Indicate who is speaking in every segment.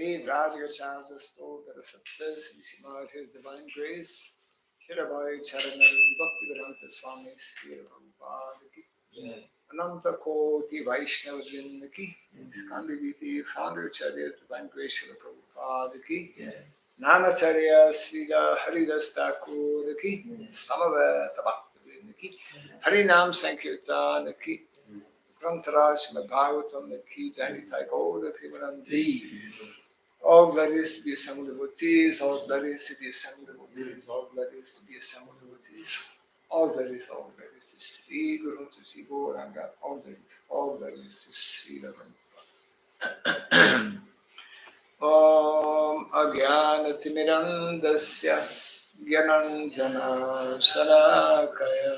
Speaker 1: Read Rajagacharya Stotra Sattva Sri His Divine Grace Shirabai Charanari Bhaktivedanta Swami Sri Prabhupada Ki Ananta Koti Vaishnava Vrinda Ki Skandiviti Founder Charya Divine Grace Shri Prabhupada Ki Nanacharya Srila Haridas Thakur Ki Samaveta Bhakti Vrinda Ki Harinam Sankirtan Ki Grantaraj Srimad Bhagavatam Ki Janitai Gaura Primanandi. All glories to the assembled devotees, all glories to the assembled devotees, all glories to the assembled devotees, all glories to Sri Guru, to Sri Gauranga, all glories to Sri Prabhupada. Om Agyanatimirandasya Gyananjana Salakaya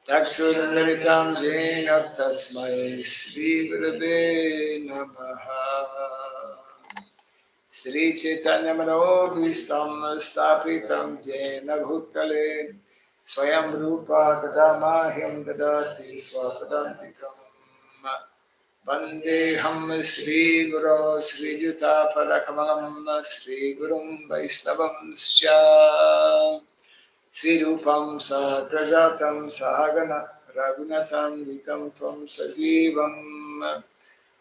Speaker 1: Taksurlaritam Jena Tasmai Sri Gurave Namaha Sri Chaitanya Manobhistam Stapitam Jena Bhutale Swayam Rupa Kadamahim Dadati Swapadantikam Vandeham Sri Guru Sri Juta Parakamam Sri Gurum Vaisnavam Scha Sri Rupam Sahakrajatam Sahagana Raghunatam Vitam Tvam Sajivam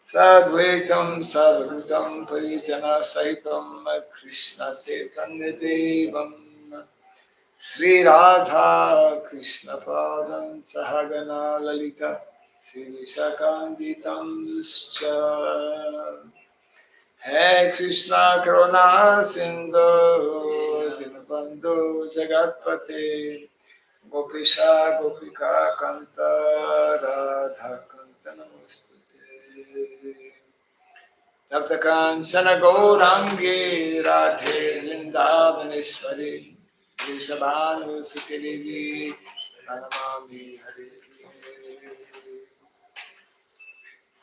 Speaker 1: Sadvaitam Savadhutam Parijana Saitam Krishna Chaitanya Devam Sri Radha Krishna Padam Sahagana Lalita Sri Sakanditam Duscha Hey Krishna Karuna Sindhu Dinabandhu Jagatpate Gopisha Gopika Kanta Radha Kanta Namostute Tapta Kanchana Gaurangi Radhe Vrindavaneshwari Vrishabhanu Sutidevi Pranamami Hare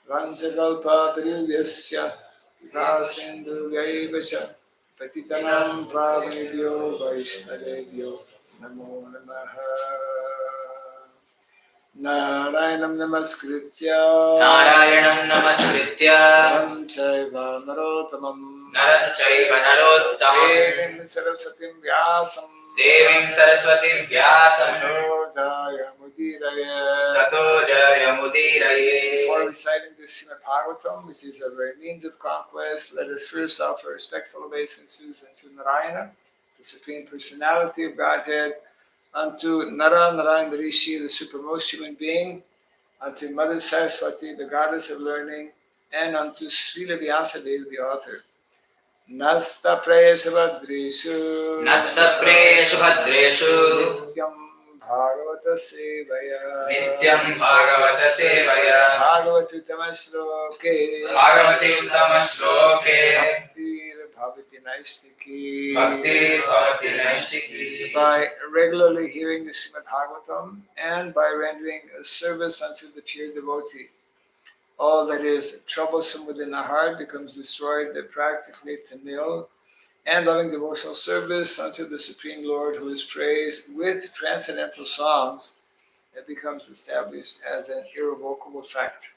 Speaker 1: Vanchakalpa Tarivasya Sindhu Gaivacha Patitanam Pavanidyo Vaishnavebhyo Namo Namaha Narayanam Namaskritya Naram Chaiva Narottamam Devim Sarasatim Vyasam Tato Jaya Mudiraye. Before reciting this Srimad Bhagavatam, which is a very means of conquest, let us first offer respectful obeisances unto Narayana, the Supreme Personality of Godhead, unto Nara Narayana Rishi, the supremmost human being, unto Mother Saraswati, the goddess of learning, and unto Srila Vyasadeva, the author. Nasta Preya Subhadreshu Nityam Bhagavata Sevaya Bhagavati Tamashloke Bhaktir Bhavati Naistiki. By regularly hearing the Srimad Bhagavatam and by rendering a service unto the pure devotee, all that is troublesome within the heart becomes destroyed practically to nil, and loving devotional service unto the Supreme Lord, who is praised with transcendental songs, it becomes established as an irrevocable fact.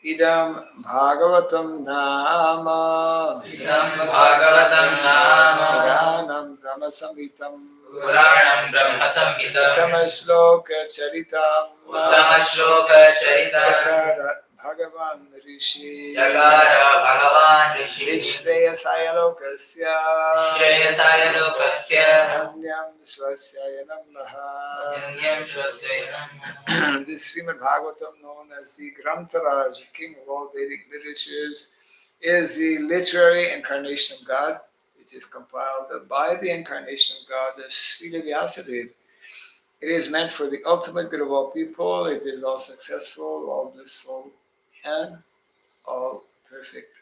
Speaker 1: Idam Bhagavatam Nama Puranam Brahma Samhitam Uttama Shloka Charitam Chakara Bhagavan Rishi Vishreyasaya Lokasya Dhanyam Swasyaya Namaha. This Srimad Bhagavatam, known as the Grantaraj, king of all Vedic literatures, is the literary incarnation of God. It is compiled by the incarnation of God, the Srila Vyasadeva. It is meant for the ultimate good of all people. It is all successful, all blissful, and all perfect.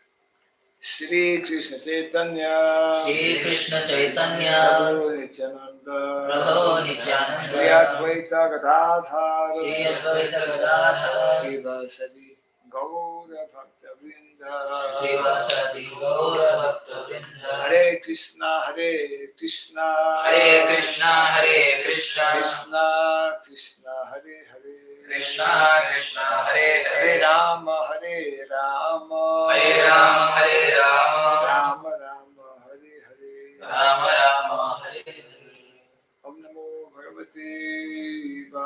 Speaker 1: Shri Krishna Chaitanya Prabhu Nityananda Shri Advaita Gadadhar Shri Vasadi Gaura Bhakta Vrinda Hare Krishna Krishna Krishna Krishna Hare Hare
Speaker 2: Krishna Krishna Hare Hare
Speaker 1: Hare Rama Hare Rama
Speaker 2: Hare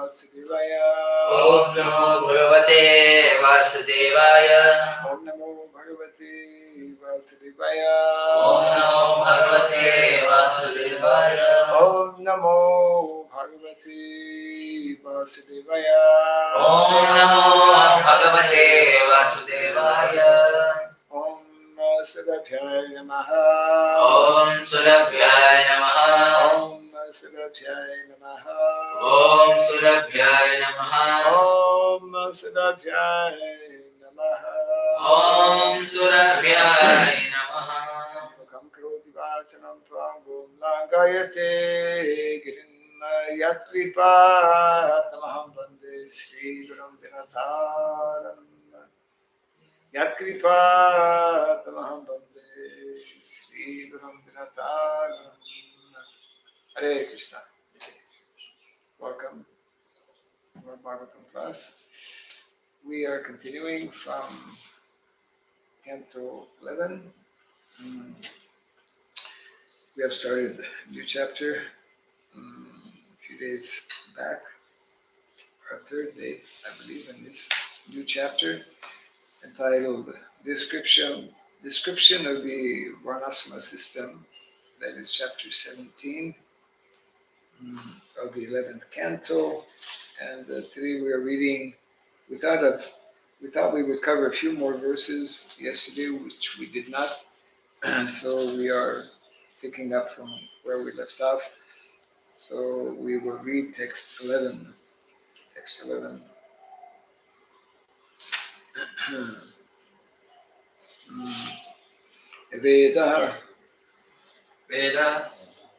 Speaker 1: Vasudevaya.
Speaker 2: Om Namo Bhagavate Vasudevaya.
Speaker 1: Om Namo Bhagavate Vasudevaya.
Speaker 2: Om Namo Bhagavate Vasudevaya.
Speaker 1: Om Namo Bhagavate Vasudevaya.
Speaker 2: Om Namo Bhagavate Vasudevaya.
Speaker 1: Om Surabhyaya Namaha.
Speaker 2: Om Surabhyaya Namaha.
Speaker 1: Om Surabhyaya Namaha.
Speaker 2: Om Surabhyaya Namaha.
Speaker 1: Om Surabhyaya Namaha.
Speaker 2: Om Surabhyaya Namaha.
Speaker 1: Mukam karoti vasanam tvam gom langayate girim yatripa tamaham bande Sri Gurum Dinataram. Yatripa tamaham bande Sri Gurum Dinataram. Hare Krishna. Welcome to our Bhagavatam class. We are continuing from Canto 11. We have started a new chapter a few days back, our third day, I believe, in this new chapter entitled Description of the Varnasrama System. That is chapter 17 of the 11th canto. And today we are reading, we thought we would cover a few more verses yesterday, which we did not. So we are picking up from where we left off. So we will read text 11. Text 11. Veda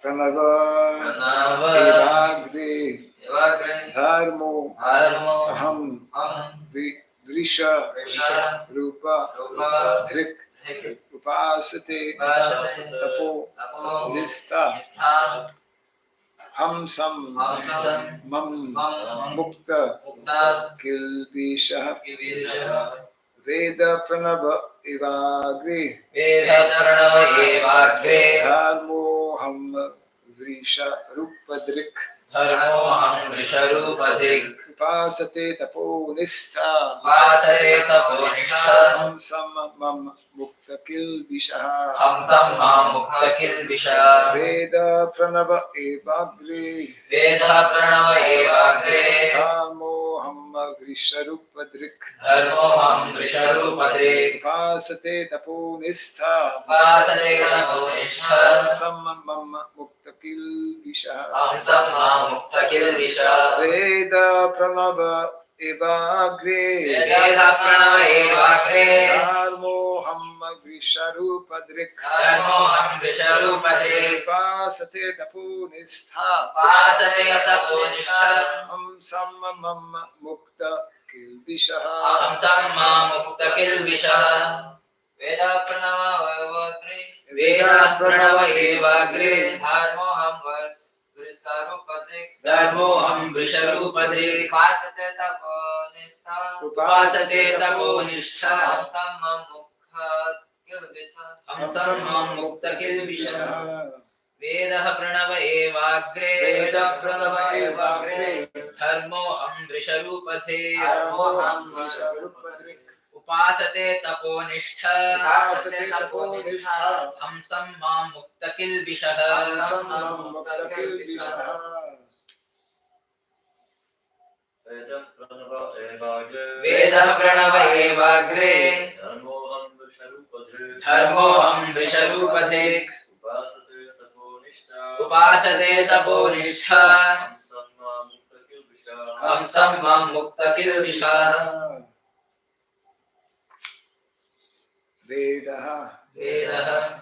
Speaker 1: Pranava Evagre Dharmo Aham Vrisha Rupa Dhrik Upasate Tapo Nista Hamsam Mam Mukta Kilvisha Veda Pranava Evagre Dharmo Ham Vrisha Rupadrik Upasate Tapo Nista Hamsam Mam Mukta Kilvisha Veda Pranava Evagre Dharmo Ham Vrisha Rupadrik Upasate Tapo Nista Hamsam Mam Mukta Kilvisha Veda Pranava Evagre Dharmo Ham Vrisharupadrik Upasate Tapo Nistha Hamsam Mam Mukta Kilvisha
Speaker 2: Veda Pranava Evagre Dharmo Ham Vrisharupadrik Upasate Tapo Nishtha Hamsam Mam Mukta Kilvisha Veda Pranava Evagre Dharmo Ham Vrisharupadrik Upasate Tapo Nishtha Hamsam Mam Mukta Kilvisha Veda Pranava Evagre Dharmo Ham Vrisharupadrik Upasate Tapo Nishtha Hamsam Mam Mukta Kilvisha
Speaker 1: Veda,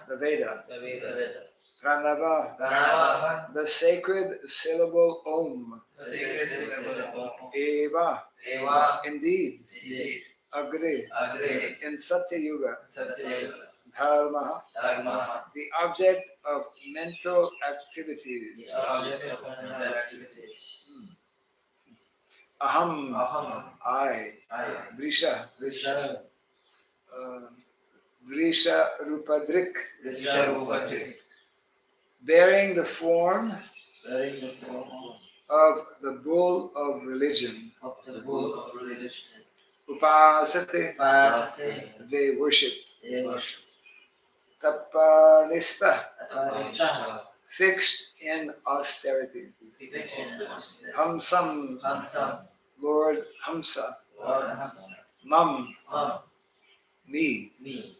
Speaker 1: the Veda. Pranava, the sacred syllable Om. Eva, indeed. Agre, in Satya Yuga. Dharma, the object of mental activities. Aham, I. Vrisha, Vrisha Rupadrik, bearing the form of the bull of religion.
Speaker 2: of the bull of religion.
Speaker 1: Upasate,
Speaker 2: Upasate,
Speaker 1: they worship.
Speaker 2: they worship.
Speaker 1: Tapanista,
Speaker 2: Tapanista,
Speaker 1: fixed in austerity.
Speaker 2: fixed in austerity.
Speaker 1: Hamsam,
Speaker 2: Hamsam,
Speaker 1: Lord Hamsa.
Speaker 2: Lord Hamsa.
Speaker 1: Mam,
Speaker 2: Me,
Speaker 1: me.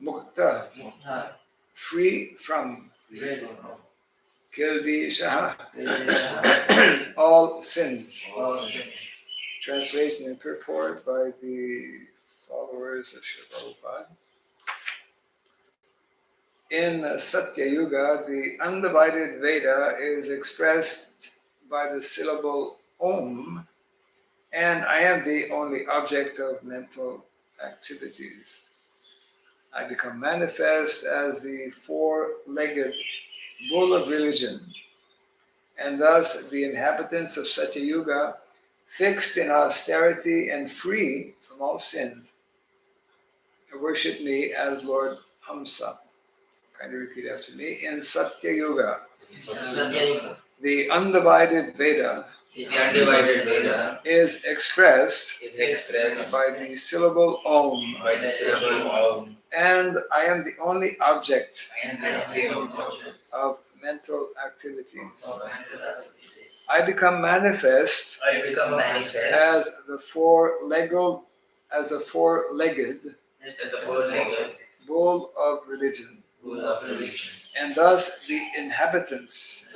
Speaker 1: Mukta,
Speaker 2: Mukta,
Speaker 1: free from.
Speaker 2: free from.
Speaker 1: Kilvishaha,
Speaker 2: Kilvishaha,
Speaker 1: all sins.
Speaker 2: all sins.
Speaker 1: Translation and purport by the followers of Srila Prabhupada. In Satya Yuga, the undivided Veda is expressed by the syllable Om, and I am the only object of mental activities. I become manifest as the four-legged bull of religion, and thus the inhabitants of Satya Yuga, fixed in austerity and free from all sins, worship me as Lord Hamsa. Kindly repeat after me. In Satya Yuga, the undivided Veda is expressed by the syllable Om, and I am the only object of mental activities. I become manifest as a four-legged bull of religion, and thus the inhabitants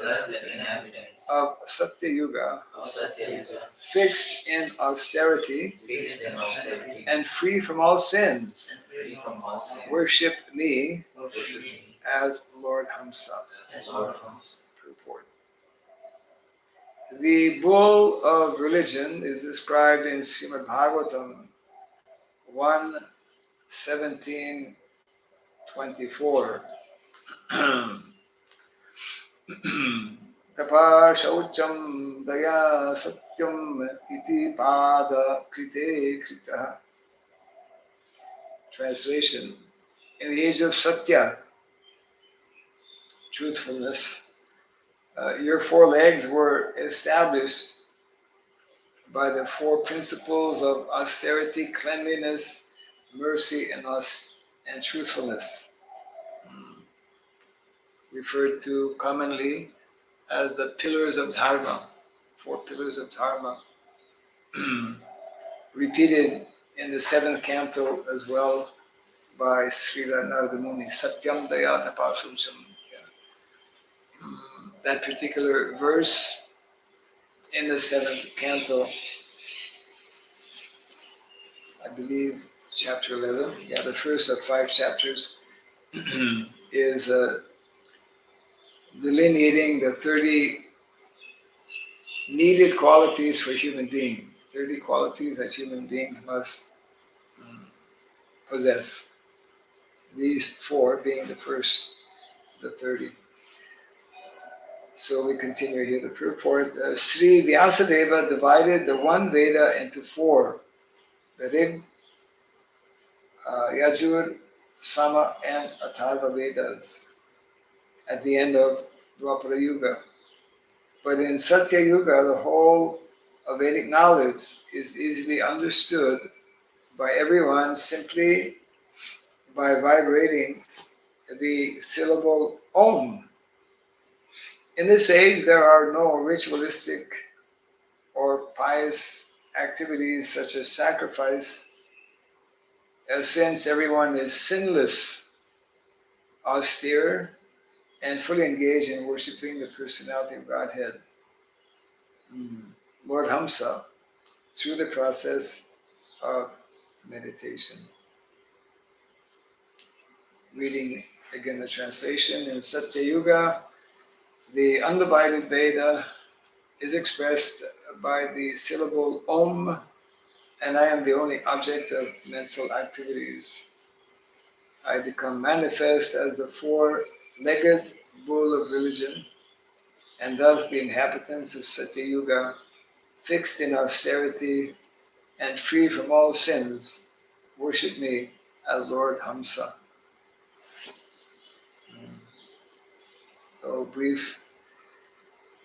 Speaker 1: of Satya Yuga, fixed in austerity and free from all sins, worship me as Lord Hamsa. Purport. The bull of religion is described in Srimad Bhagavatam 1:17-24. Tapa shaucham daya satyam iti pada krite krita. Translation. In the age of Satya, truthfulness, your four legs were established by the four principles of austerity, cleanliness, mercy, and truthfulness, referred to commonly as the pillars of Dharma, four pillars of Dharma, repeated in the 7th Canto as well by Srila Narada Muni, Satyam Daya Tapasumsam. That particular verse in the 7th Canto, I believe chapter 11, the first of 5 chapters, is delineating the 30 needed qualities for human being, 30 qualities that human beings must possess. These 4 being the first, the 30. So we continue here the purport. Sri Vyasadeva divided the one Veda into 4, the Rig, Yajur, Sama, and Atharva Vedas at the end of Dwapara Yuga. But in Satya Yuga, the whole of Vedic knowledge is easily understood by everyone simply by vibrating the syllable Om. In this age, there are no ritualistic or pious activities such as sacrifice, since everyone is sinless, austere, and fully engaged in worshipping the personality of Godhead, Lord Hamsa, through the process of meditation. Reading again the translation. In Satya Yuga, the undivided Veda is expressed by the syllable Om, and I am the only object of mental activities. I become manifest as the four-legged bull of religion, and thus the inhabitants of Satya Yuga, fixed in austerity and free from all sins, worship me as Lord Hamsa. So brief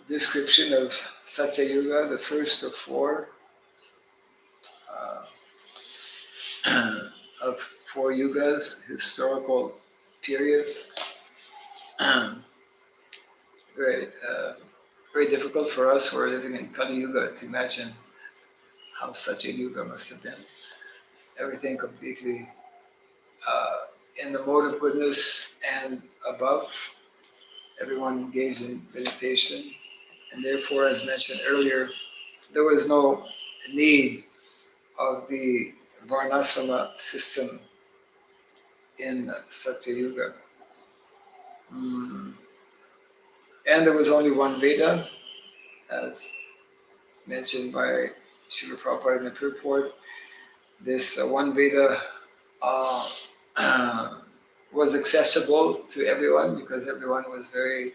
Speaker 1: description of Satya Yuga, the first of four of four yugas, historical periods. very, very difficult for us who are living in Kali Yuga to imagine how such a yuga must have been. Everything completely in the mode of goodness and above. Everyone engaged in meditation, and therefore, as mentioned earlier, there was no need of the Varnasrama system in Satya Yuga. And there was only one Veda, as mentioned by Srila Prabhupada in the purport. This one Veda was accessible to everyone because everyone was very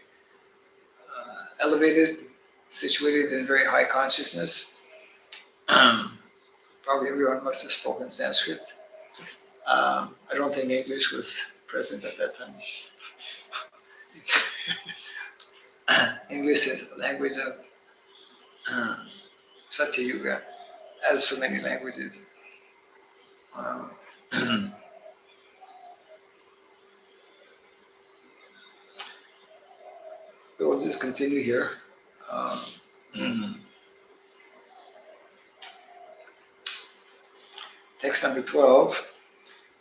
Speaker 1: elevated, situated in very high consciousness. Probably everyone must have spoken Sanskrit. I don't think English was present at that time. English is the language of Satya Yuga, as so many languages. We'll just continue here. Text number 12.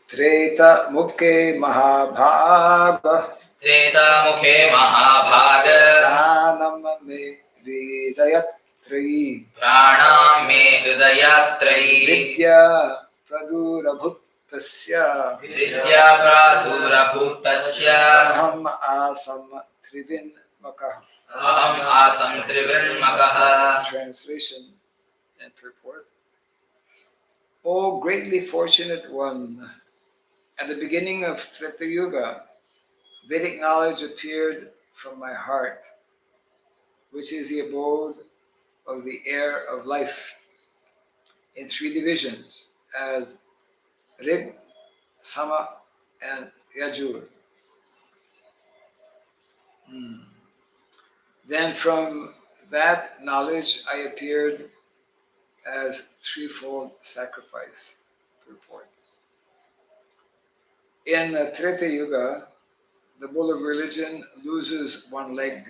Speaker 1: Treta Mukhe Mahabhaga
Speaker 2: Treta Mukhe Mahabhaga
Speaker 1: Pranam Me Hridayatri
Speaker 2: Pranam Me Hridayatrai
Speaker 1: Vidya Pradurabhutasya
Speaker 2: Vidya Pradurabhutasya
Speaker 1: Aham Asam Trivinmakah.
Speaker 2: Aham Asam Trivinmakah.
Speaker 1: Translation and purport. O greatly fortunate one, at the beginning of Treta Yuga, Vedic knowledge appeared from my heart, which is the abode of the air of life, in three divisions, as Rig, Sama, and Yajur. Then from that knowledge I appeared as Threefold Sacrifice. Purport. In Treta Yuga, the bull of religion loses one leg,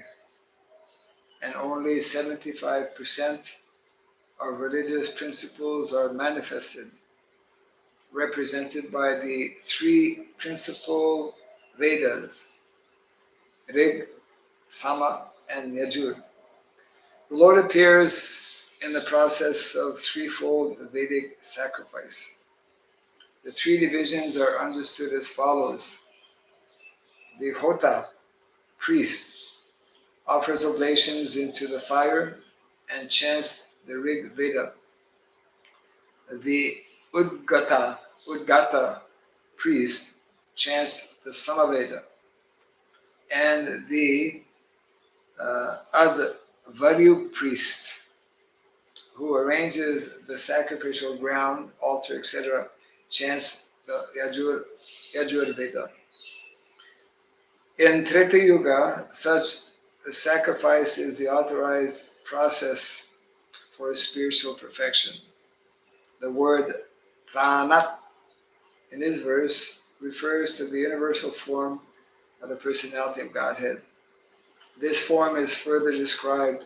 Speaker 1: and only 75% of religious principles are manifested, represented by the three principal Vedas, Rig, Sama, and Yajur. The Lord appears in the process of threefold Vedic sacrifice. The three divisions are understood as follows. The Hota, priest, offers oblations into the fire and chants the Rig Veda. The Udgata, priest, chants the Samaveda. And the Advaryu priest, who arranges the sacrificial ground, altar, etc., chants the Yajur Veda. In Treta Yuga, such a sacrifice is the authorized process for spiritual perfection. The word pranat in this verse refers to the universal form of the personality of Godhead. This form is further described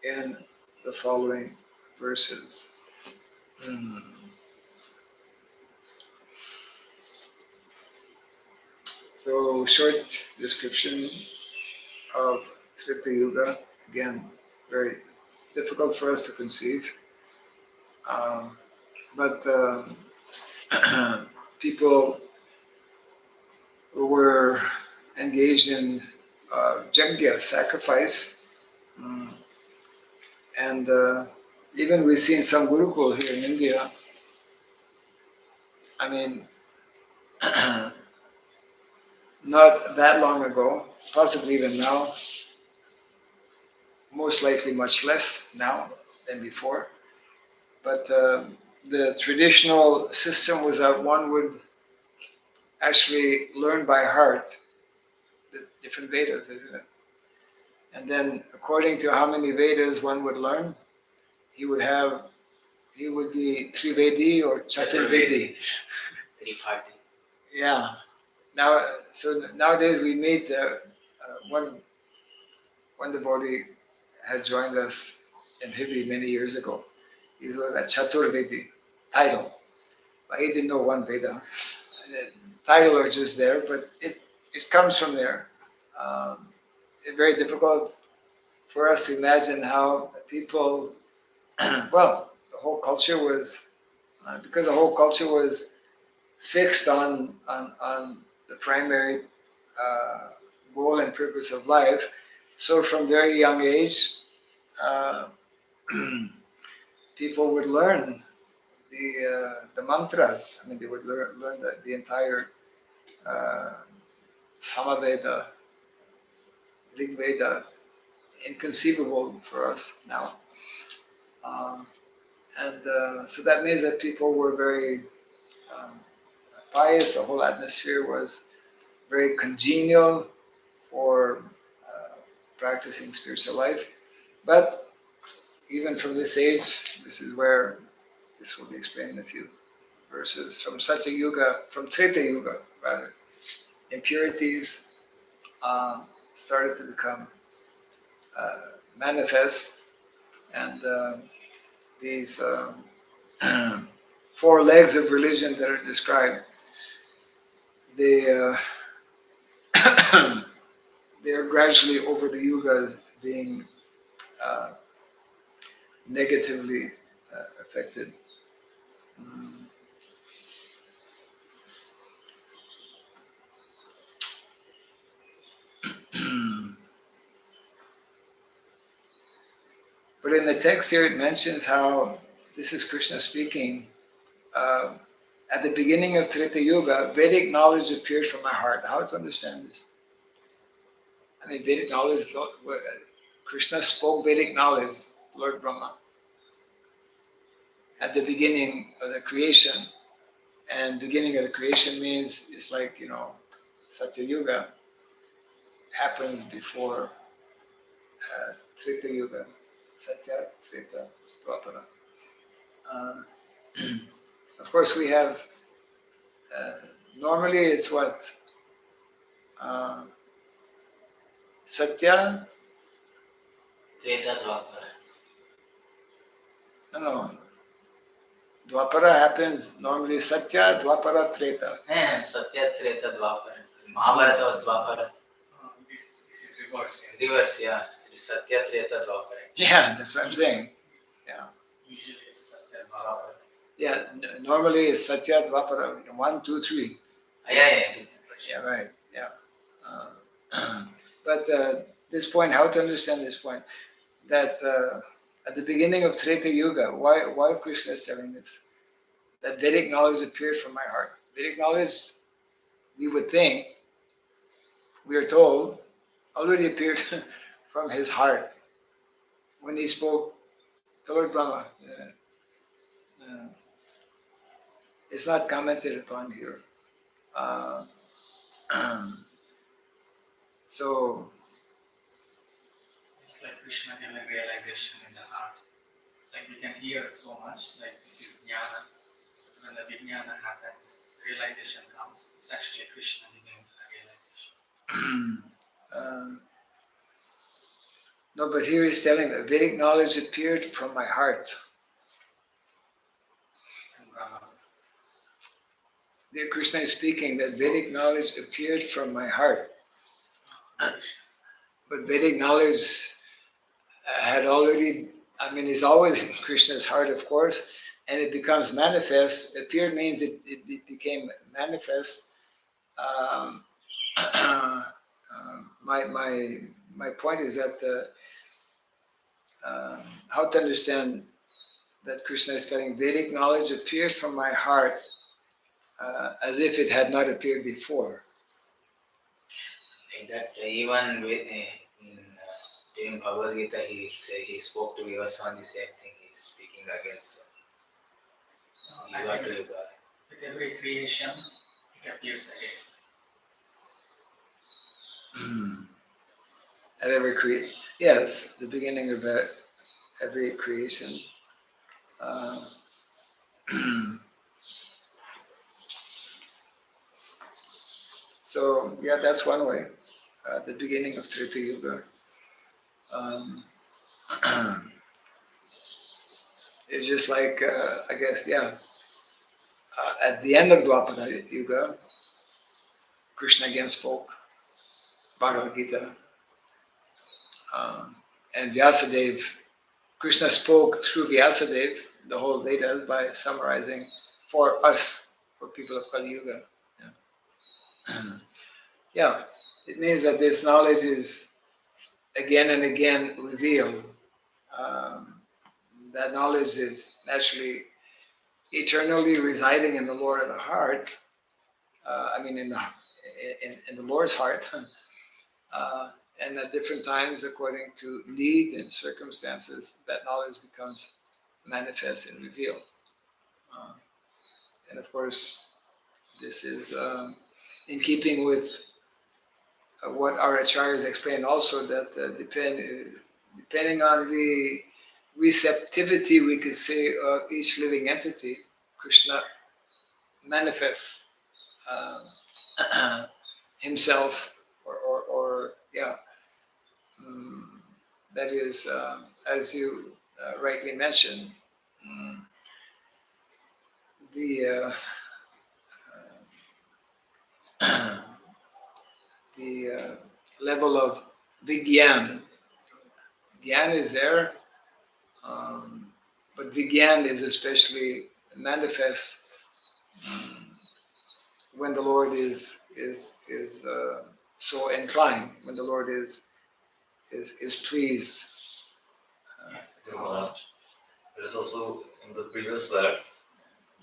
Speaker 1: in the following verses. So, short description of Treta Yuga. Again, very difficult for us to conceive. But people who were engaged in Yajna, sacrifice, and even we've seen some Gurukul here in India. I mean, not that long ago, possibly even now, most likely much less now than before, but the traditional system was that one would actually learn by heart the different Vedas, isn't it? And then according to how many Vedas one would learn, he would be Trivedi or Chaturvedi.
Speaker 2: 340.
Speaker 1: Yeah. So nowadays we meet one devotee has joined us in Hibby many years ago. He was a Chaturvedi title, but he didn't know one Veda. The title are just there, but it comes from there. It's very difficult for us to imagine how people, well, the whole culture was, because the whole culture was fixed on the primary goal and purpose of life. So from very young age, uh, people would learn the mantras. I mean, they would learn the entire Samaveda, Rig Veda, inconceivable for us now. So that means that people were very pious. The whole atmosphere was very congenial for practicing spiritual life. But even from this age, this is where this will be explained in a few verses. From Treta Yuga rather, impurities started to become manifest, and these 4 legs of religion that are described, they they are gradually over the yugas being negatively affected. But in the text here, it mentions how this is Krishna speaking. At the beginning of Treta Yuga, Vedic knowledge appeared from my heart. How to understand this? I mean, Vedic knowledge, Krishna spoke Vedic knowledge, Lord Brahma, at the beginning of the creation. And beginning of the creation means it's like, Satya Yuga happened before Treta Yuga. Satya, Treta, Dwapara. Of course, we have, normally it's what? Satya?
Speaker 2: Treta Dwapara.
Speaker 1: No. Dwapara happens normally Satya, Dwapara, Treta.
Speaker 2: Satya, Treta, Dwapara. Mahabharata was Dwapara.
Speaker 3: This is reverse.
Speaker 2: Reverse, yeah. It is Satya, Treta, Dwapara.
Speaker 1: Yeah, that's what I'm saying. Yeah.
Speaker 3: Usually it's Satya Dwapara.
Speaker 1: Yeah, normally it's Satya, Dwapara, 1, 2, 3. Yeah, right. Yeah. But this point, how to understand this point, that at the beginning of Treta Yuga, why Krishna is telling this? That Vedic knowledge appeared from my heart. Vedic knowledge, we would think, we are told, already appeared from his heart when he spoke to Lord Brahma. It's not commented upon here. So
Speaker 3: It's like Krishna giving realization in the heart. Like we can hear so much, like this is jnana. When the vijnana happens, realization comes. It's actually Krishna giving a realization.
Speaker 1: no, but here he's telling that Vedic knowledge appeared from my heart.
Speaker 3: And Brahma's.
Speaker 1: There Krishna is speaking that Vedic knowledge appeared from my heart. But Vedic knowledge had already, it's always in Krishna's heart, of course, and it becomes manifest. Appeared means it became manifest. My point is that how to understand that Krishna is telling Vedic knowledge appeared from my heart as if it had not appeared before.
Speaker 2: Like that, even with, during Bhagavad Gita, he spoke to Vivaswan the same thing. He's speaking against Yuga to Yuga.
Speaker 3: With every creation, it appears again.
Speaker 1: At every creation. Yes, the beginning of every creation. So yeah, that's one way. The beginning of Treta Yuga. It's just like I guess at the end of Dwapara Yuga, Krishna again spoke Bhagavad Gita, and Vyasadeva. Krishna spoke through Vyasadeva the whole Vedas by summarizing for us, for people of Kali Yuga. Yeah, it means that this knowledge is again and again revealed. That knowledge is naturally eternally residing in the Lord of the heart. In the Lord's heart, and at different times, according to need and circumstances, that knowledge becomes manifest and revealed. And of course, this is in keeping with what our acharyas explained also, that depending on the receptivity, we could say, of each living entity, Krishna manifests himself, that is, as you rightly mentioned, the the level of Vigyan. Gyan is there, but Vigyan is especially manifest when the Lord is so inclined, when the Lord is pleased.
Speaker 4: There is also in the previous verse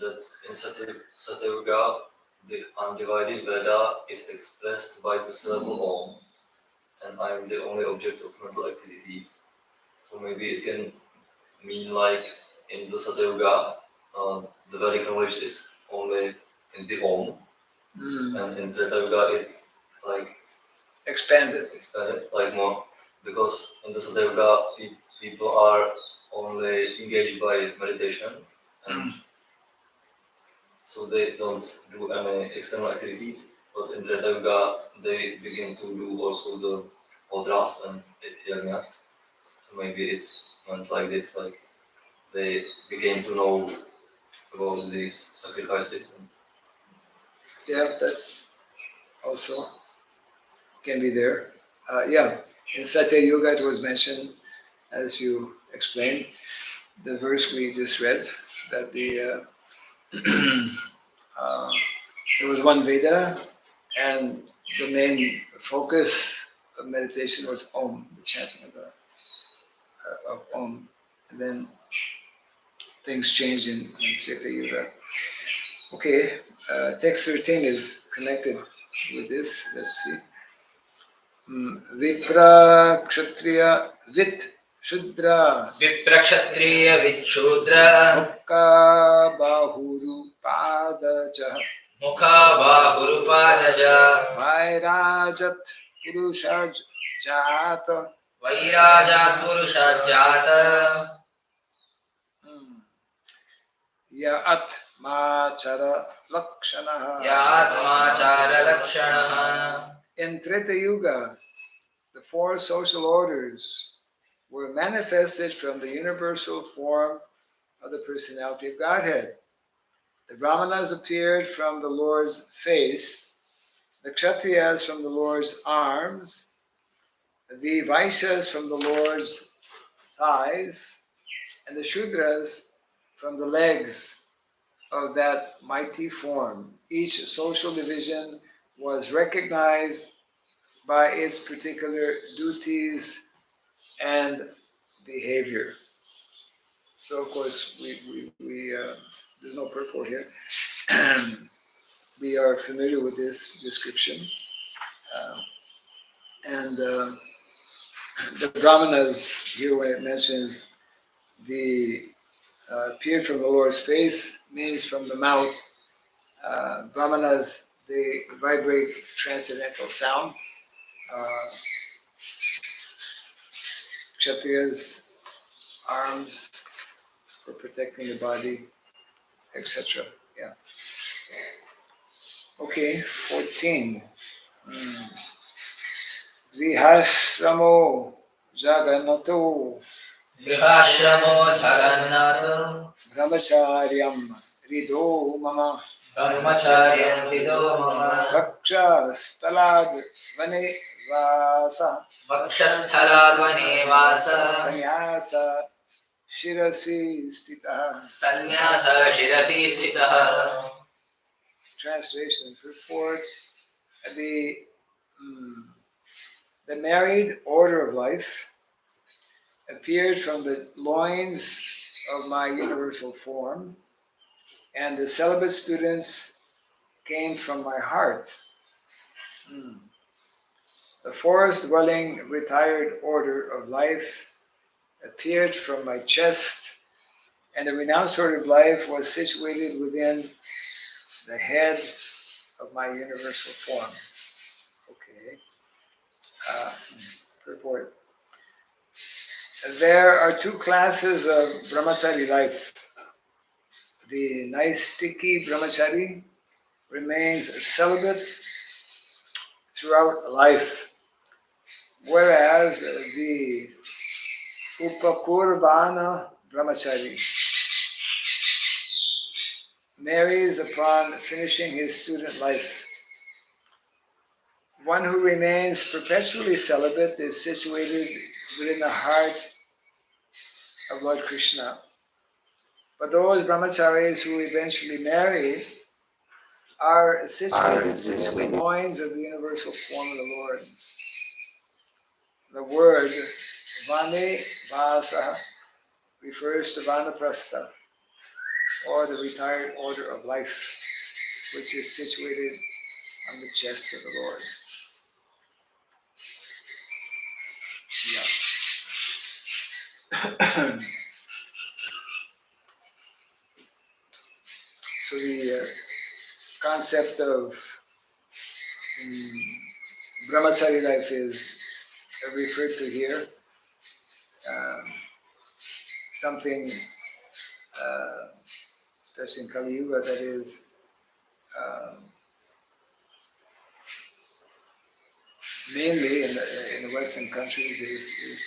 Speaker 4: that in Satyuga, the undivided Veda is expressed by the syllable Om, and I am the only object of mental activities. So maybe it can mean like in the Satyuga, the Vedic knowledge is only in the Om, and in Treta Yuga it's like
Speaker 1: expanded
Speaker 4: like more, because in the Satyuga people are only engaged by meditation, and so they don't do any external activities. But in Treta Yuga, they begin to do also the odras and yajnas. So maybe it's meant like this, like they begin to know about these sacrifices.
Speaker 1: Yeah, that also can be there. In Satya Yuga it was mentioned, as you explained, the verse we just read, that there was one Veda, and the main focus of meditation was Om, the chanting of Om. And then things changed in Satya Yuga. Okay, text 13 is connected with this. Let's see. Vipra Kshatriya Vit Shudra
Speaker 2: Viprakshatriya Vichudra
Speaker 1: Mukha Bahuru Padaja
Speaker 2: Mukha Bahurupadaja
Speaker 1: Vairajat Purusha Jata
Speaker 2: Vairajat Purusha Jata
Speaker 1: Yat Machara Lakshanaha.
Speaker 2: Yatmachara Lakshanaha.
Speaker 1: In Treta Yuga, the four social orders were manifested from the universal form of the personality of Godhead. The Brahmanas appeared from the Lord's face, the Kshatriyas from the Lord's arms, the Vaishyas from the Lord's thighs, and the Shudras from the legs of that mighty form. Each social division was recognized by its particular duties and behavior. So, of course, we there's no purport here. We are familiar with this description. And the Brahmanas, here when it mentions the appeared from the Lord's face, means from the mouth. Brahmanas, they vibrate transcendental sound. Kshatriya's arms for protecting the body, etc. Yeah. Okay, 14. Grihashramo Jaganato
Speaker 2: Grihashramo Jagannato
Speaker 1: Brahmacharyam Rido Mama
Speaker 2: Brahmacharyam Vido Mama
Speaker 1: Raksha Stalad Vane Vasa
Speaker 2: Vakshasthaladvane Vasa
Speaker 1: Sanyasa Shirasi Stita.
Speaker 2: Sannyasa Shirasi Sthitaha.
Speaker 1: Translation purport. The married order of life appeared from the loins of my universal form, and the celibate students came from my heart. The forest-dwelling retired order of life appeared from my chest, and the renounced order of life was situated within the head of my universal form. Okay. Purport. There are two classes of Brahmacari life. The Naistiki Brahmachari remains celibate throughout life, whereas the Upakurvana Brahmachari marries upon finishing his student life. One who remains perpetually celibate is situated within the heart of Lord Krishna. But those brahmacharis who eventually marry are situated in the loins of the universal form of the Lord. The word Vane Vasa refers to Vanaprastha, or the retired order of life, which is situated on the chest of the Lord. Yeah. So the concept of Brahmachari life is referred to here. Something, especially in Kali Yuga, that is mainly in the Western countries is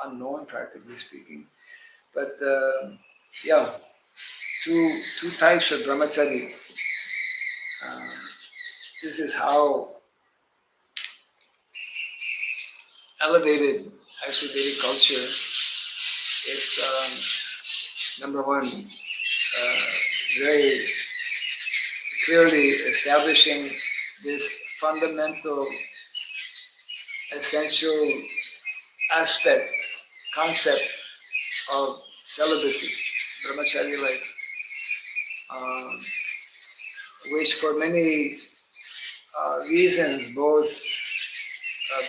Speaker 1: unknown, practically speaking. But yeah, two types of Brahmachari. This is how elevated actually Vedic culture. It's number one, very clearly establishing this fundamental, essential aspect, concept of celibacy, Brahmacharya life, which for many reasons, both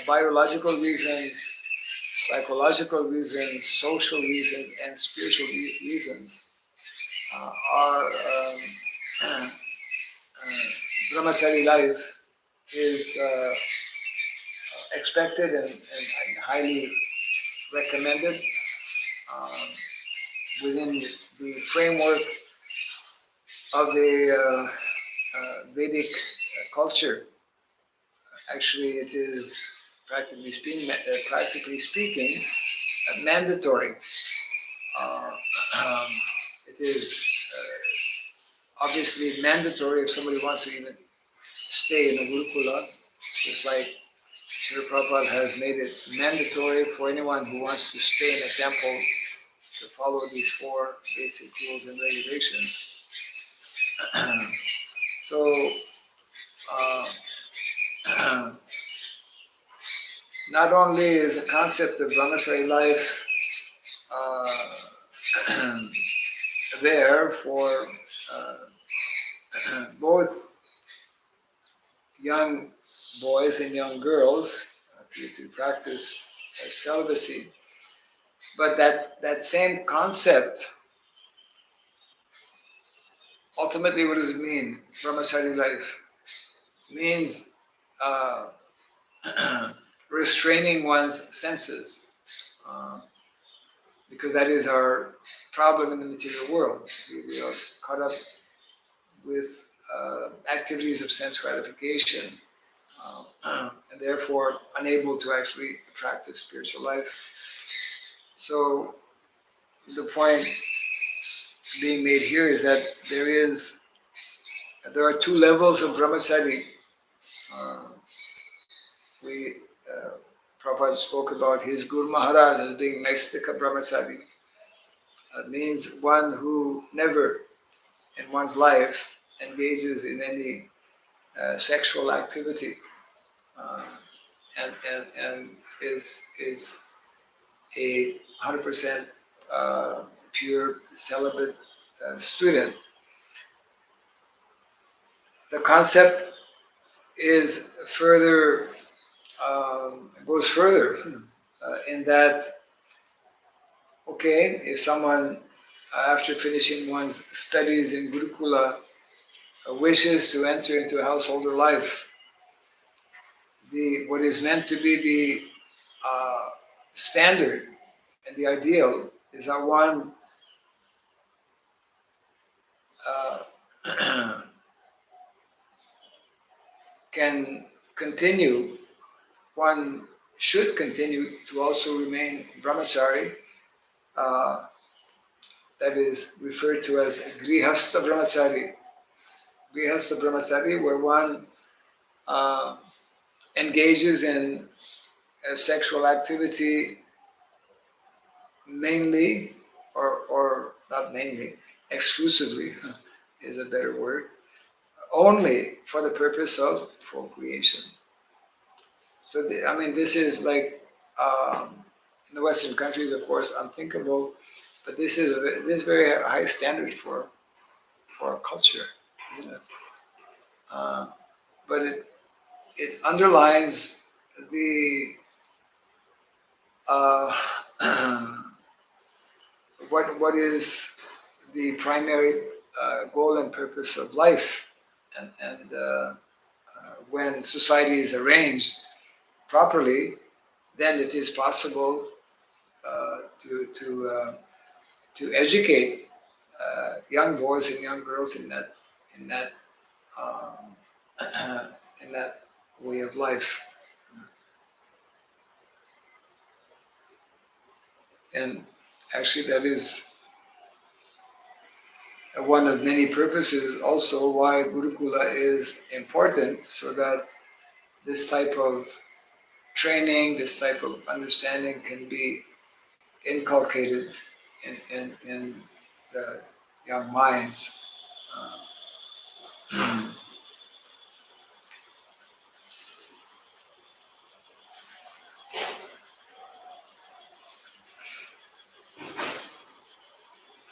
Speaker 1: biological reasons, psychological reasons, social reasons, and spiritual reasons, are Brahmachari life is expected and highly recommended within the framework of the Vedic culture. Actually, it is practically speaking mandatory. It is obviously mandatory if somebody wants to even stay in a Gurukula, just like Srila Prabhupada has made it mandatory for anyone who wants to stay in a temple to follow these 4 basic rules and regulations. So, not only is the concept of Brahmachari life there for both young boys and young girls to practice celibacy, but that same concept, ultimately what does it mean? Brahmachari life means restraining one's senses. because that is our problem in the material world. We are caught up with activities of sense gratification, and therefore unable to actually practice spiritual life. So the point being made here is that there are two levels of Brahmacity. Prabhupada spoke about his Guru Maharaj as being Naistika Brahmacari. It means one who never in one's life engages in any sexual activity and is a 100% pure celibate student. The concept is further goes further in that, okay, if someone after finishing one's studies in Gurukula wishes to enter into a householder life, what is meant to be the standard and the ideal is that one can continue, one should continue to also remain brahmachari, that is referred to as grihastha brahmachari. Grihastha brahmachari, where one engages in sexual activity mainly, or not mainly, exclusively is a better word, only for the purpose of procreation. So, this is like, in the Western countries, of course, unthinkable, but this is very high standard for our culture, isn't it? But it underlines the what is the primary goal and purpose of life, and when society is arranged properly, then it is possible to educate young boys and young girls in that in that way of life. And actually, that is one of many purposes also why Gurukula is important, so that this type of training, this type of understanding can be inculcated in the young minds.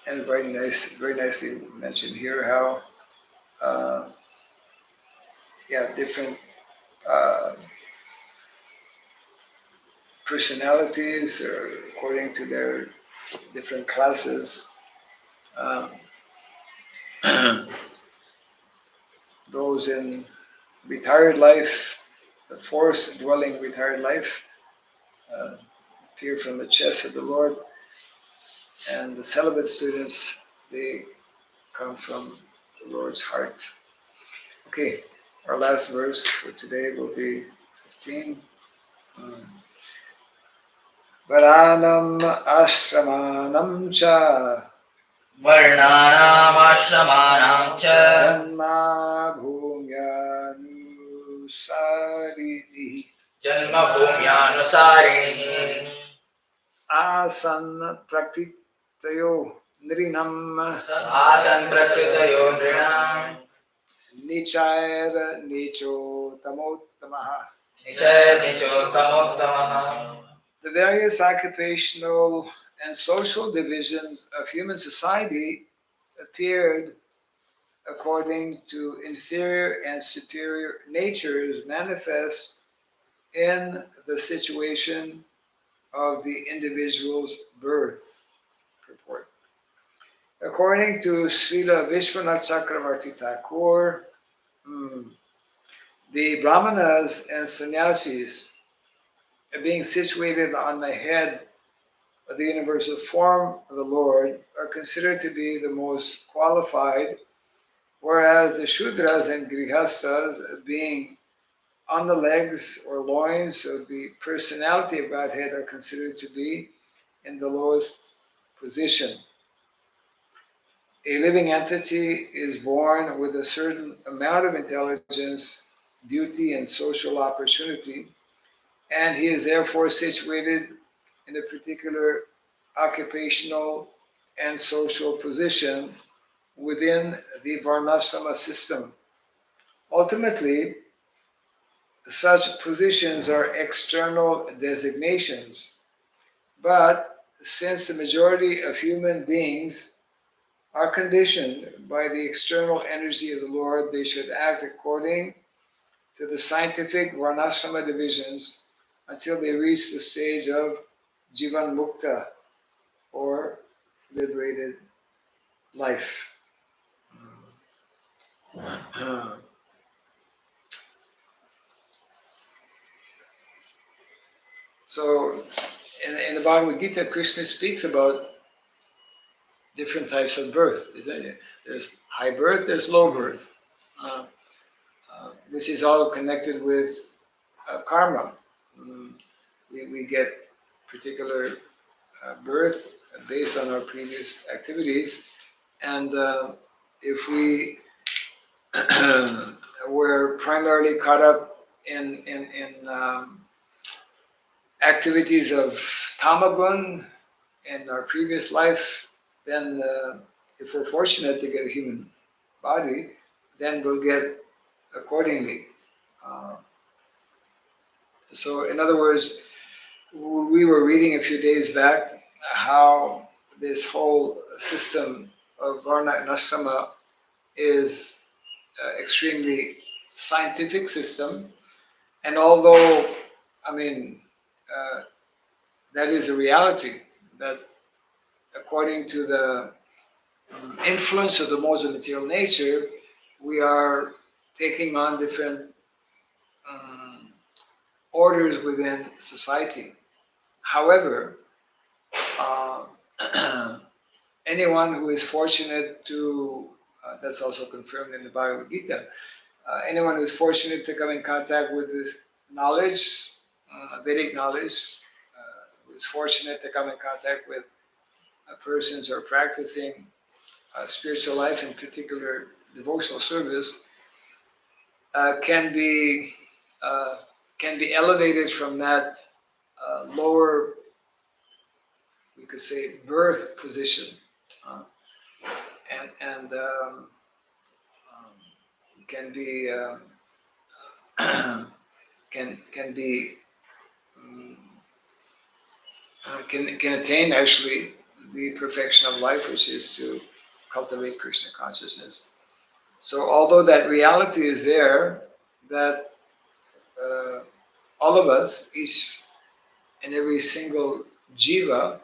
Speaker 1: And very nicely mentioned here how different personalities, or according to their different classes, those in retired life, the forest-dwelling retired life, appear from the chest of the Lord, and the celibate students, they come from the Lord's heart. Okay, our last verse for today will be 15. Varanam ashramanam cha
Speaker 2: Varnanam ashramanam cha
Speaker 1: janma bhumyanusarini
Speaker 2: janma bhumyanusarini
Speaker 1: asan prakritayo nrinam
Speaker 2: asan prakritayo nrinam
Speaker 1: nichaira nicho tamotamaha.
Speaker 2: nichaya nicho tamottamaha.
Speaker 1: The various occupational and social divisions of human society appeared according to inferior and superior natures manifest in the situation of the individual's birth. Purport. According to Srila Vishwanath Chakravarti Thakur, the Brahmanas and Sannyasis, being situated on the head of the universal form of the Lord are considered to be the most qualified, whereas the Shudras and Grihastas, being on the legs or loins of the personality of Godhead, are considered to be in the lowest position. A living entity is born with a certain amount of intelligence, beauty, and social opportunity, and he is therefore situated in a particular occupational and social position within the Varnashrama system. Ultimately, such positions are external designations, but since the majority of human beings are conditioned by the external energy of the Lord, they should act according to the scientific Varnashrama divisions until they reach the stage of Jivan Mukta, or liberated life. So, in the Bhagavad Gita, Krishna speaks about different types of birth. There's high birth, there's low birth, which is all connected with karma. We get particular birth based on our previous activities, and if we were primarily caught up in activities of tamagun in our previous life, then if we're fortunate to get a human body, then we'll get accordingly. So in other words, we were reading a few days back how this whole system of Varna and Ashrama is extremely scientific system, and although, that is a reality, that according to the influence of the modes of material nature, we are taking on different orders within society. However, anyone who is fortunate to, that's also confirmed in the Bhagavad Gita, anyone who is fortunate to come in contact with this knowledge, Vedic knowledge, who is fortunate to come in contact with persons who are practicing spiritual life, in particular devotional service, can be elevated from that lower, we could say, birth position, and can be can attain actually the perfection of life, which is to cultivate Krishna consciousness. So although that reality is there, that all of us, each and every single jiva,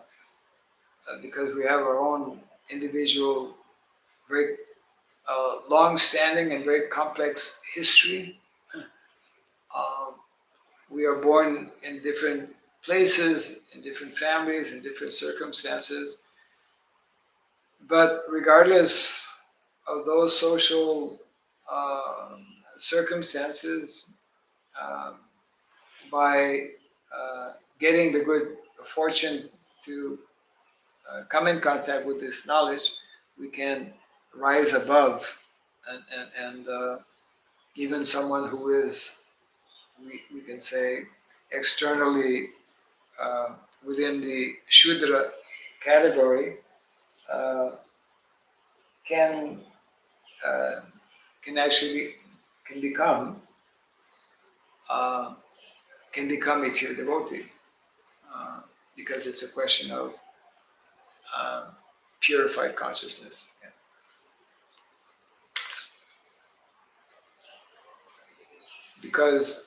Speaker 1: because we have our own individual, very long-standing and very complex history, we are born in different places, in different families, in different circumstances. But regardless of those social circumstances, by getting the good fortune to come in contact with this knowledge, we can rise above, and even someone who is, we can say, externally within the Shudra category, can become a pure devotee, because it's a question of purified consciousness. Yeah. Because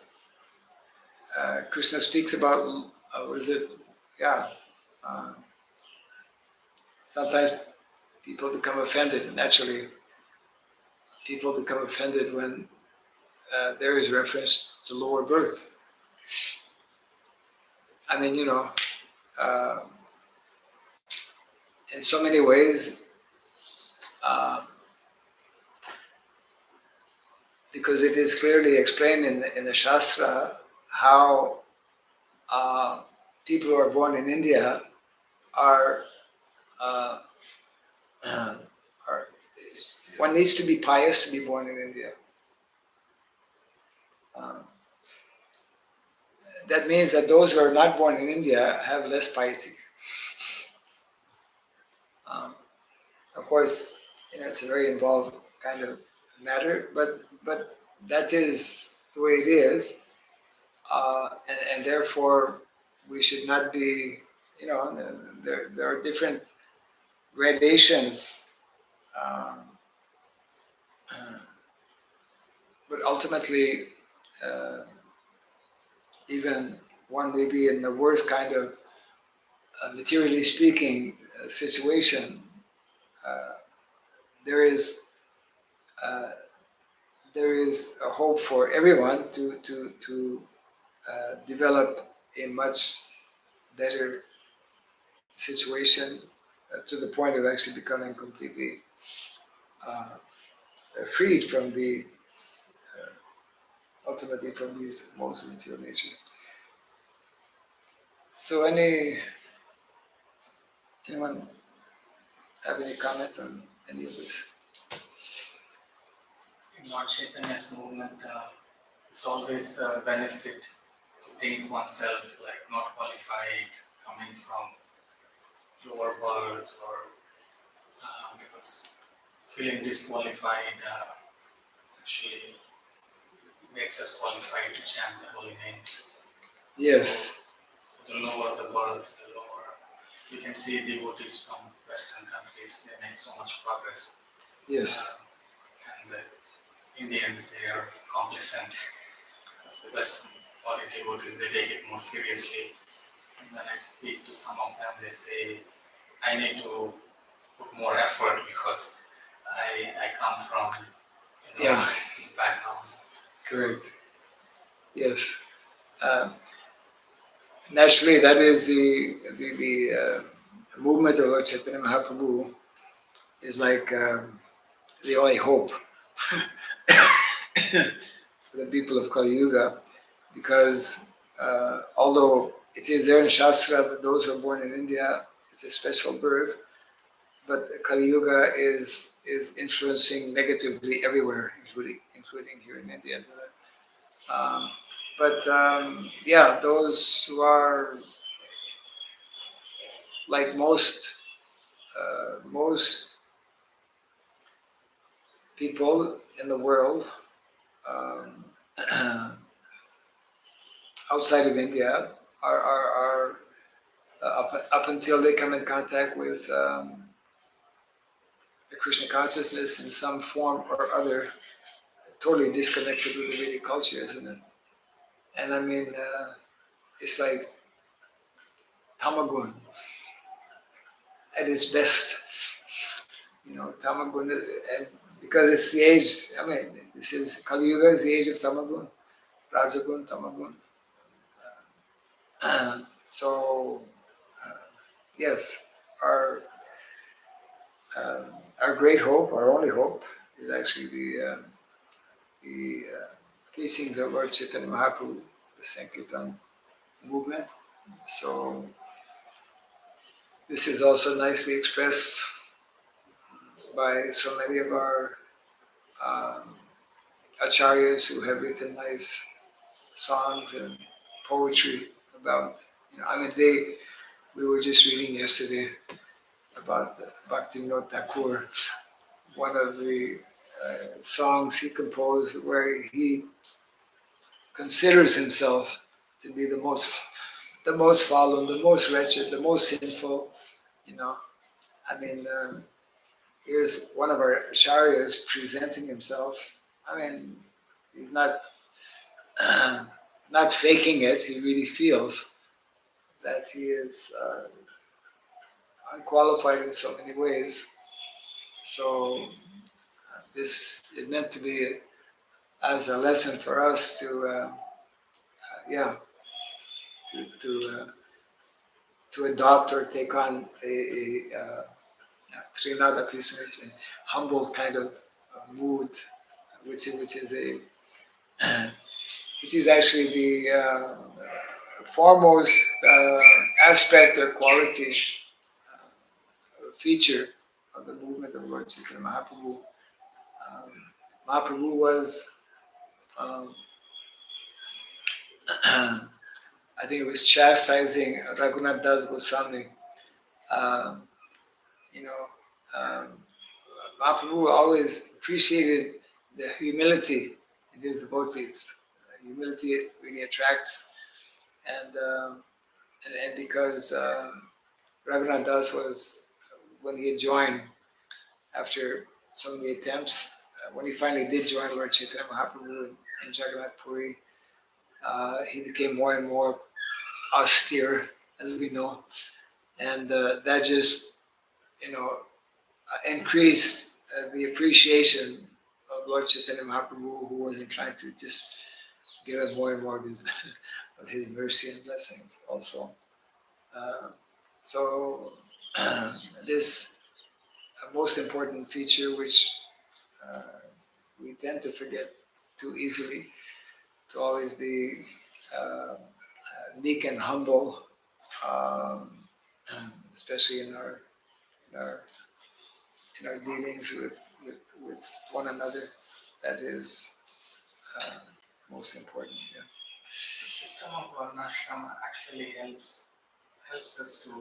Speaker 1: Krishna speaks about, sometimes people become offended. Naturally, people become offended when there is reference to lower birth. in so many ways, because it is clearly explained in the Shastra how people who are born in India are, are one needs to be pious to be born in India. That means that those who are not born in India have less piety. Of course, it's a very involved kind of matter, but that is the way it is, and therefore we should not be, there are different gradations, but ultimately, even one may be in the worst kind of, materially speaking, situation. There is a hope for everyone to develop a much better situation, to the point of actually becoming completely freed from the ultimately from these modes of material nature. So anyone have any comment on any of this?
Speaker 3: In Lord Chaitanya's movement, it's always a benefit to think oneself like not qualified, coming from lower worlds, or because feeling disqualified actually makes us qualified to chant the holy names.
Speaker 1: Yes.
Speaker 3: So the lower the birth, the lower. You can see devotees from Western countries, they make so much progress.
Speaker 1: Yes.
Speaker 3: And the Indians, they are complacent. As the Western body devotees, they take it more seriously. And when I speak to some of them, they say, I need to put more effort because I come from background.
Speaker 1: Correct. Yes. Naturally, that is the movement of Lord Chaitanya Mahaprabhu is like the only hope for the people of Kali Yuga, because although it is there in Shastra that those who are born in India, it's a special birth, but Kali Yuga is influencing negatively everywhere, including here in India. Those who are like most people in the world, outside of India, are up until they come in contact with the Krishna consciousness in some form or other, totally disconnected with the Vedic culture, isn't it? And I mean, it's like Tamagun at its best. Tamagun, and because it's the age, this is Kali Yuga, is the age of Tamagun, Rajagun, Tamagun. Yes, our great hope, our only hope, is actually the teachings of Lord Chaitanya Mahaprabhu, the Sankirtan movement. So this is also nicely expressed by so many of our acharyas who have written nice songs and poetry about, we were just reading yesterday about Bhaktivinoda Thakur, one of the songs he composed where he considers himself to be the most fallen, the most wretched, the most sinful. Here's one of our acharyas presenting himself. He's not not faking it. He really feels that he is unqualified in so many ways. So this is meant to be as a lesson for us to adopt or take on a Trinada Krishna, it's a humble kind of mood, which is actually the foremost aspect or quality, feature of the movement of Lord Chaitanya Mahaprabhu. Mahaprabhu was, I think it was chastising Raghunath Das Goswami. Mahaprabhu always appreciated the humility in his devotees. Humility really attracts, and because Raghunath Das was, when he had joined after so many attempts, when he finally did join Lord Chaitanya Mahaprabhu in Jagannath Puri, he became more and more austere, as we know, and that just, increased the appreciation of Lord Chaitanya Mahaprabhu, who was inclined to just give us more and more of his mercy and blessings also. So this most important feature, which we tend to forget too easily, to always be meek and humble, especially in our dealings with one another. That is most important. Yeah.
Speaker 3: The system of Varnashrama actually helps us to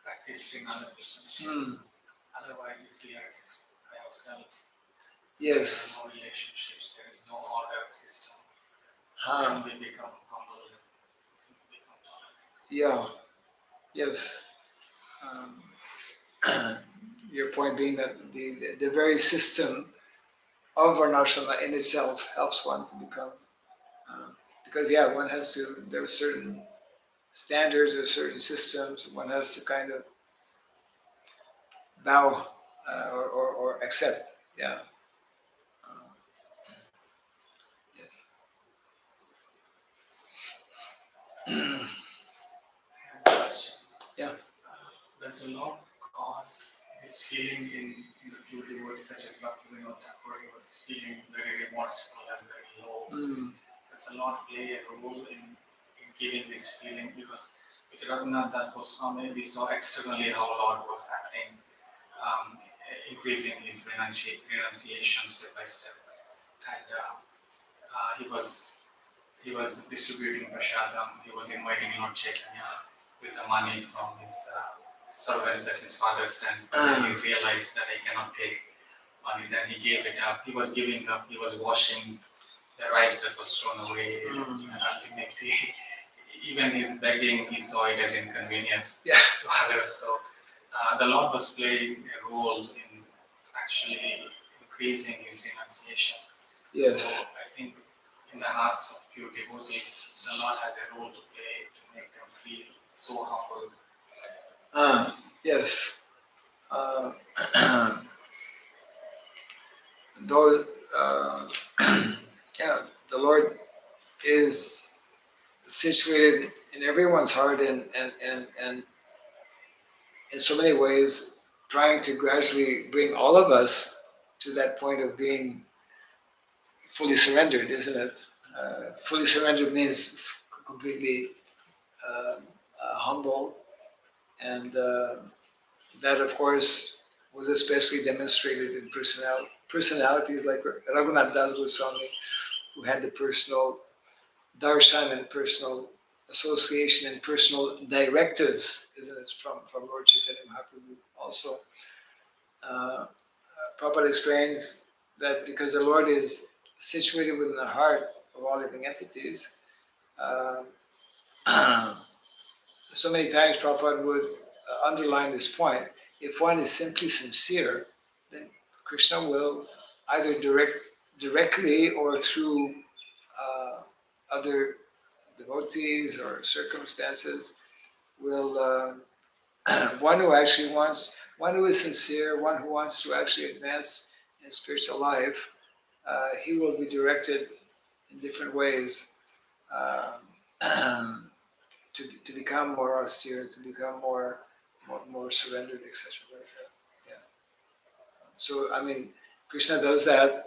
Speaker 3: practice Trinada Krishna. Otherwise, if we are just by ourselves, there
Speaker 1: Yes.
Speaker 3: are no relationships, there is no order system,
Speaker 1: Huh.
Speaker 3: and we become humble and become tolerant.
Speaker 1: Yeah. Yes. Your point being that the very system of Varnashrama in itself helps one to become, because one has to, there are certain standards or certain systems, one has to kind of bow or accept. Yeah. Yes.
Speaker 3: I have a question.
Speaker 1: Yeah.
Speaker 3: Does the Lord cause this feeling in the pure devotees, such as Bhaktivinoda Thakur, he was feeling very remorseful and very low? Does the Lord play a role in giving this feeling? Because with Raghunath Das Goswami, we saw externally how Lord was acting, increasing his renunciation step by step, and he was distributing prashadam. He was inviting Lord Chaitanya with the money from his servants that his father sent. Then he realized that I cannot take money. Then he gave it up. He was giving up. He was washing the rice that was thrown away. And ultimately, even his begging, he saw it as inconvenience to others. So the Lord was playing a role in actually increasing his renunciation.
Speaker 1: Yes.
Speaker 3: So I think in the hearts of pure devotees, the Lord has a role to play to make them feel so humble.
Speaker 1: Yes. Those, the Lord is situated in everyone's heart and in so many ways, trying to gradually bring all of us to that point of being fully surrendered, isn't it? Fully surrendered means completely humble, and that, of course, was especially demonstrated in personalities like Raghunath Das Goswami, who had the personal darshan and personal association and personal directives, isn't it, from Lord Chaitanya Mahaprabhu also. Prabhupada explains that because the Lord is situated within the heart of all living entities, so many times Prabhupada would underline this point. If one is simply sincere, then Krishna will either directly or through other devotees or circumstances will one who is sincere, one who wants to actually advance in spiritual life, he will be directed in different ways to become more austere, to become more surrendered, etc. Like that. So I mean, Krishna does that,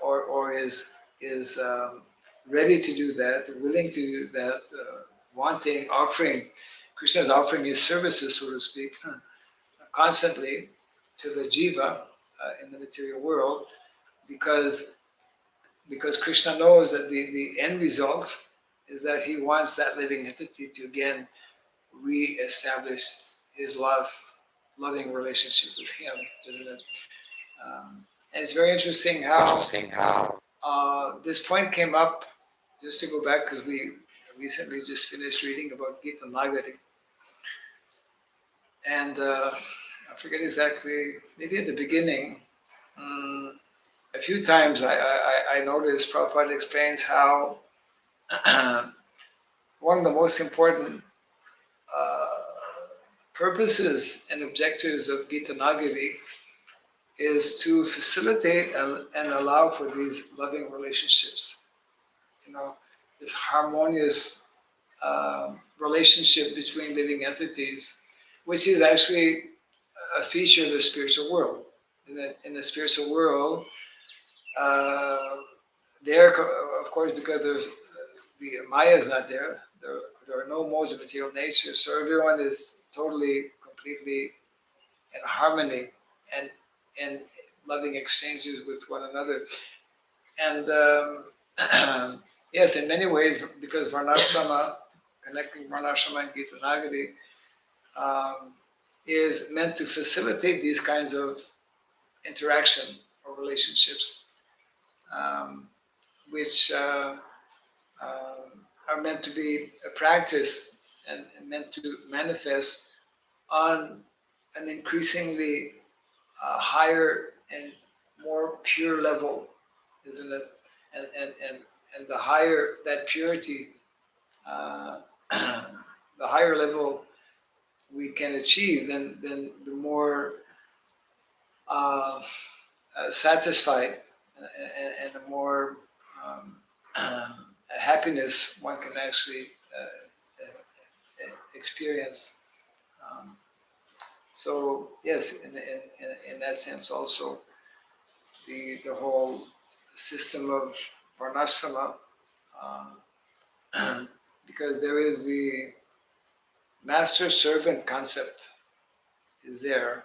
Speaker 1: or is ready to do that, willing to do that, wanting, offering. Krishna is offering his services, so to speak, constantly to the jiva in the material world, because Krishna knows that the end result is that he wants that living entity to again re-establish his lost loving relationship with him, isn't it? And it's very interesting how this point came up, just to go back, because we recently just finished reading about Gita Nagari. And I forget exactly, maybe at the beginning, a few times I noticed Prabhupada explains how one of the most important purposes and objectives of Gita Nagari is to facilitate and allow for these loving relationships. This harmonious relationship between living entities, which is actually a feature of the spiritual world. In the spiritual world, there, of course, because the Maya is not there, there are no modes of material nature, so everyone is totally, completely in harmony and loving exchanges with one another. And yes, in many ways, because Varnashrama, connecting Varnashrama and Gita Nagari, is meant to facilitate these kinds of interaction or relationships, which are meant to be practiced and meant to manifest on an increasingly higher and more pure level, isn't it? And the higher that purity, the higher level we can achieve, then the more satisfied and the more happiness one can actually experience. So yes, in that sense also, the whole system of Varnashrama, because there is the master-servant concept is there.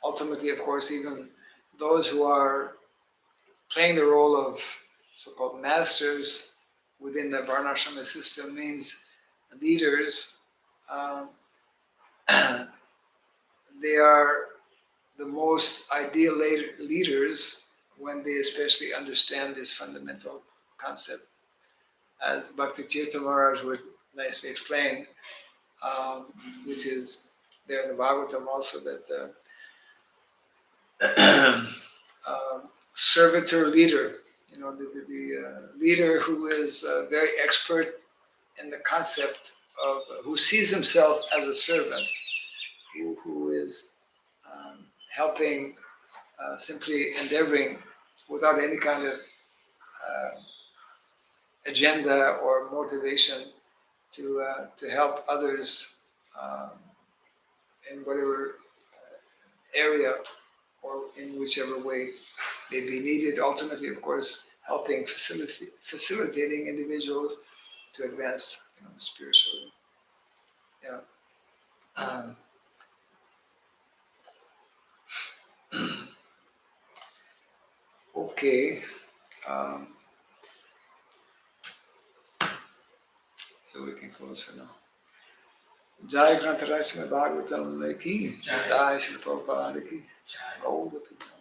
Speaker 1: Ultimately, of course, even those who are playing the role of so-called masters within the Varnashrama system means leaders. They are the most ideal leaders when they especially understand this fundamental concept. As Bhakti Tirtha Maharaj would nicely explain, which is there in the Bhagavatam also, that servitor leader, the leader who is very expert in the concept of, who sees himself as a servant, who is helping, simply endeavoring without any kind of agenda or motivation to help others in whatever area or in whichever way may be needed. Ultimately, of course, helping, facilitating individuals to advance spiritually. Yeah. Okay. So we can close for now. Jai Grantaraj Bhagavatam ki, Jai Shri Prabhupada ki, Gaur Gopika.